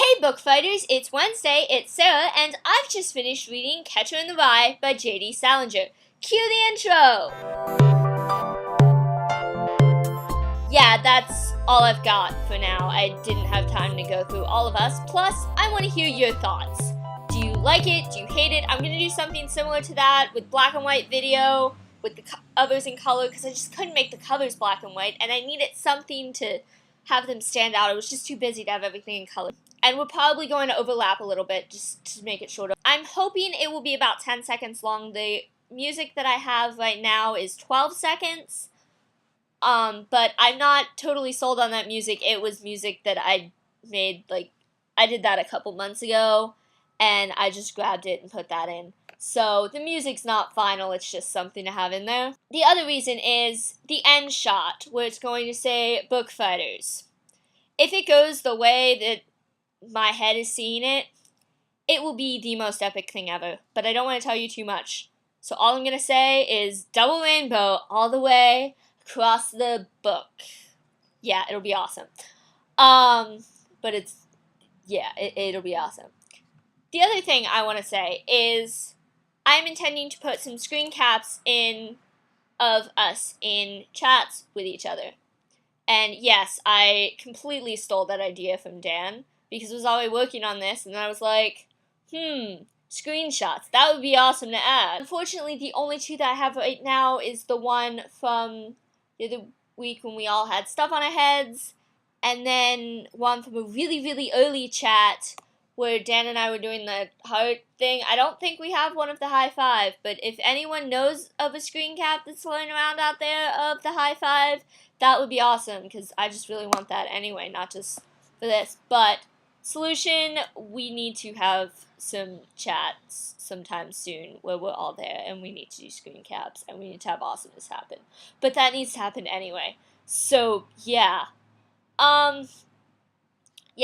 Hey Bookfighters, it's Wednesday, it's Sarah, and I've just finished reading Catcher in the Rye by J.D. Salinger. Cue the intro! Yeah, that's all I've got for now. I didn't have time to go through all of us, plus I want to hear your thoughts. Do you like it? Do you hate it? I'm going to do something similar to that with black and white video, with the others in color, because I just couldn't make the covers black and white, and I needed something to have them stand out. I was just too busy to have everything in color. And we're probably going to overlap a little bit just to make it shorter. I'm hoping it will be about 10 seconds long. The music that I have right now is 12 seconds. But I'm not totally sold on that music. It was music that I made, I did that a couple months ago, and I just grabbed it and put that in. So the music's not final, it's just something to have in there. The other reason is the end shot, where it's going to say Bookfighters. If it goes the way that my head is seeing it, it will be the most epic thing ever. But I don't want to tell you too much. So all I'm going to say is double rainbow all the way across the book. Yeah, it'll be awesome. But it'll be awesome. The other thing I want to say is I'm intending to put some screen caps in of us in chats with each other. And yes, I completely stole that idea from Dan, because I was already working on this, and I was like, screenshots, that would be awesome to add. Unfortunately, the only two that I have right now is the one from the other week when we all had stuff on our heads, and then one from a really, really early chat where Dan and I were doing the heart thing. I don't think we have one of the high five, but if anyone knows of a screen cap that's floating around out there of the high five, that would be awesome, because I just really want that anyway, not just for this. But solution, we need to have some chats sometime soon where we're all there, and we need to do screen caps, and we need to have awesomeness happen. But that needs to happen anyway. So, yeah.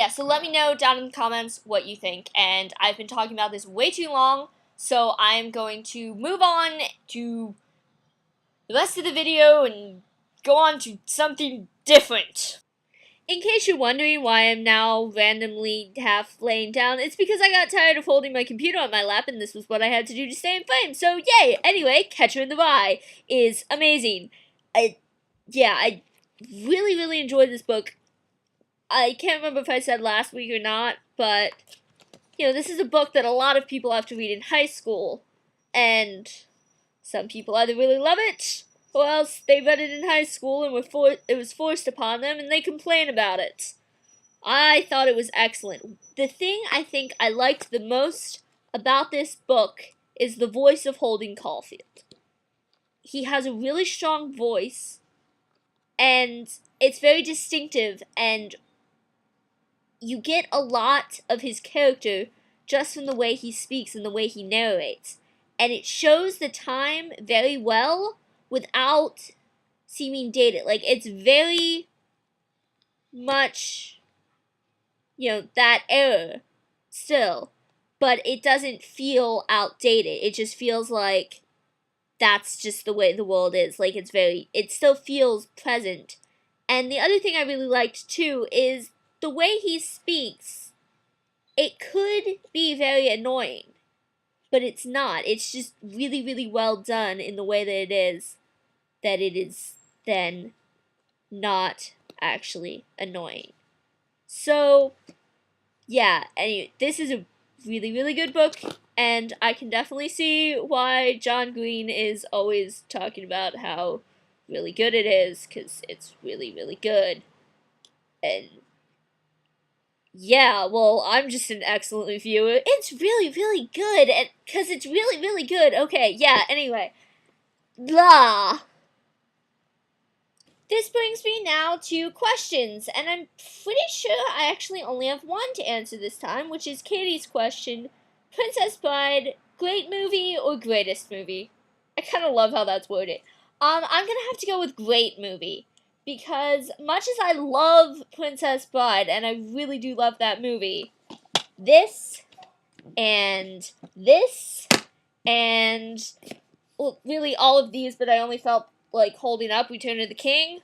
So let me know down in the comments what you think, and I've been talking about this way too long, so I'm going to move on to the rest of the video and go on to something different. In case you're wondering why I'm now randomly half laying down, it's because I got tired of holding my computer on my lap, and this was what I had to do to stay in frame, so yay! Anyway, Catcher in the Rye is amazing. I really, really enjoyed this book. I can't remember if I said last week or not, but, this is a book that a lot of people have to read in high school, and some people either really love it, or else they read it in high school and it was forced upon them, and they complain about it. I thought it was excellent. The thing I think I liked the most about this book is the voice of Holden Caulfield. He has a really strong voice, and it's very distinctive, and you get a lot of his character just from the way he speaks and the way he narrates. And it shows the time very well without seeming dated. It's very much, that era still. But it doesn't feel outdated. It just feels like that's just the way the world is. It still feels present. And the other thing I really liked, too, is the way he speaks. It could be very annoying, but it's not. It's just really, really well done in the way that it is then not actually annoying. So, yeah, anyway, this is a really, really good book, and I can definitely see why John Green is always talking about how really good it is, because it's really, really good. And yeah, well, I'm just an excellent reviewer. It's really, really good, and because it's really, really good. Okay, yeah, anyway. Blah. This brings me now to questions, and I'm pretty sure I actually only have one to answer this time, which is Katie's question. Princess Bride, great movie or greatest movie? I kind of love how that's worded. I'm gonna have to go with great movie. Because much as I love Princess Bride, and I really do love that movie, this, and well, really all of these, but I only felt like holding up Return of the King,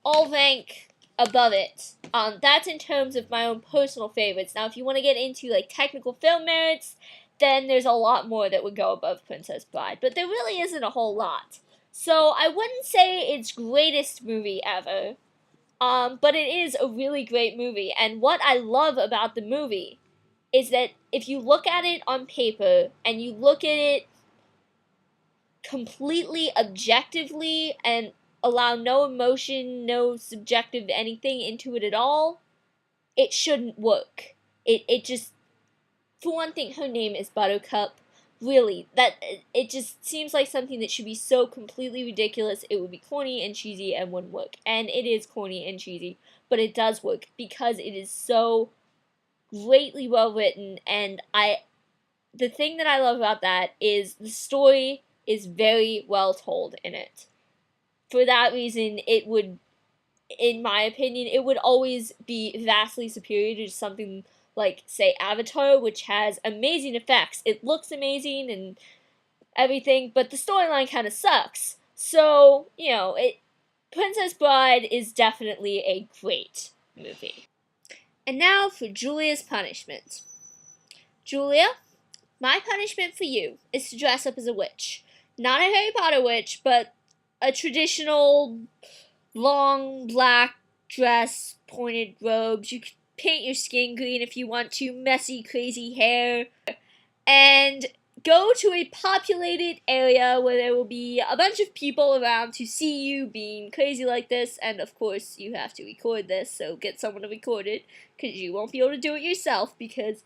all rank above it. That's in terms of my own personal favorites. Now, if you want to get into like technical film merits, then there's a lot more that would go above Princess Bride, but there really isn't a whole lot. So I wouldn't say it's greatest movie ever, but it is a really great movie. And what I love about the movie is that if you look at it on paper and you look at it completely objectively and allow no emotion, no subjective anything into it at all, it shouldn't work. It just, for one thing, her name is Buttercup. Really, it just seems like something that should be so completely ridiculous it would be corny and cheesy and wouldn't work. And it is corny and cheesy, but it does work because it is so greatly well written. And the thing that I love about that is the story is very well told in it. For that reason, it would, in my opinion, it would always be vastly superior to something like, say, Avatar, which has amazing effects. It looks amazing and everything, but the storyline kind of sucks. So, you know, Princess Bride is definitely a great movie. And now for Julia's punishment. Julia, my punishment for you is to dress up as a witch. Not a Harry Potter witch, but a traditional long black dress, pointed robes. You could paint your skin green if you want to, messy, crazy hair, and go to a populated area where there will be a bunch of people around to see you being crazy like this, and of course you have to record this, so get someone to record it, because you won't be able to do it yourself, because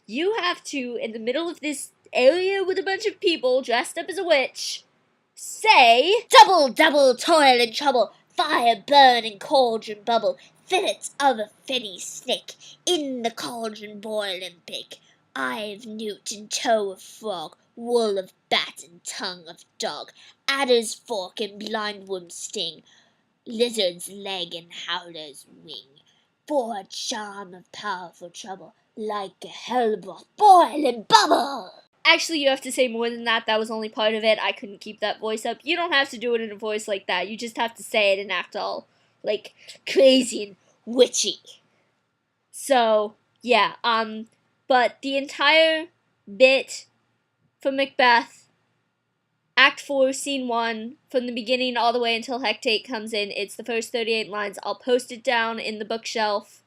you have to, in the middle of this area with a bunch of people dressed up as a witch, say, "Double, double, toil and trouble, fire burn and cauldron bubble, fillets of a fenny snake, in the cauldron boil and bake, eye of newt and toe of frog, wool of bat and tongue of dog, adder's fork and blindworm's sting, lizard's leg and howler's wing, for a charm of powerful trouble, like a hell-broth boil and bubble." Actually, you have to say more than that. That was only part of it. I couldn't keep that voice up. You don't have to do it in a voice like that. You just have to say it and act all, like, crazy and witchy. So, yeah, but the entire bit from Macbeth, Act 4, Scene 1, from the beginning all the way until Hecate comes in, it's the first 38 lines. I'll post it down in the bookshelf,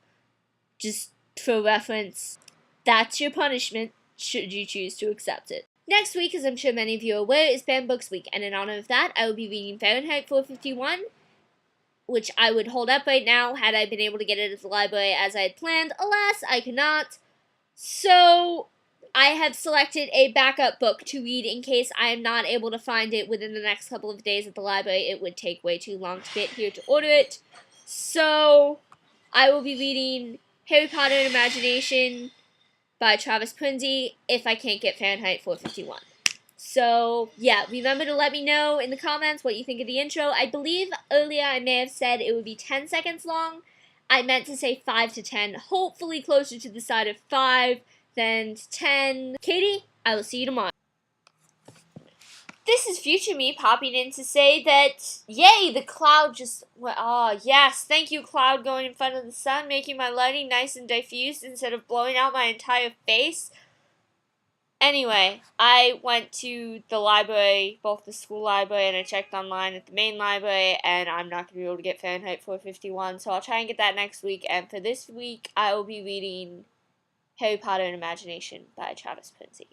just for reference. That's your punishment, should you choose to accept it. Next week, as I'm sure many of you are aware, is Fan Books Week, and in honor of that, I will be reading Fahrenheit 451, which I would hold up right now had I been able to get it at the library as I had planned. Alas, I could not. So, I have selected a backup book to read in case I am not able to find it within the next couple of days at the library. It would take way too long to get here to order it. So, I will be reading Harry Potter and Imagination by Travis Prinzi if I can't get Fahrenheit 451. So, yeah, remember to let me know in the comments what you think of the intro. I believe earlier I may have said it would be 10 seconds long. I meant to say 5 to 10, hopefully closer to the side of 5 than 10. Katie, I will see you tomorrow. This is future me popping in to say that, yay, the cloud just, yes, thank you, cloud going in front of the sun, making my lighting nice and diffused instead of blowing out my entire face. Anyway, I went to the library, both the school library, and I checked online at the main library, and I'm not going to be able to get Fahrenheit 451, so I'll try and get that next week, and for this week, I will be reading Harry Potter and Imagination by Travis Prinzi.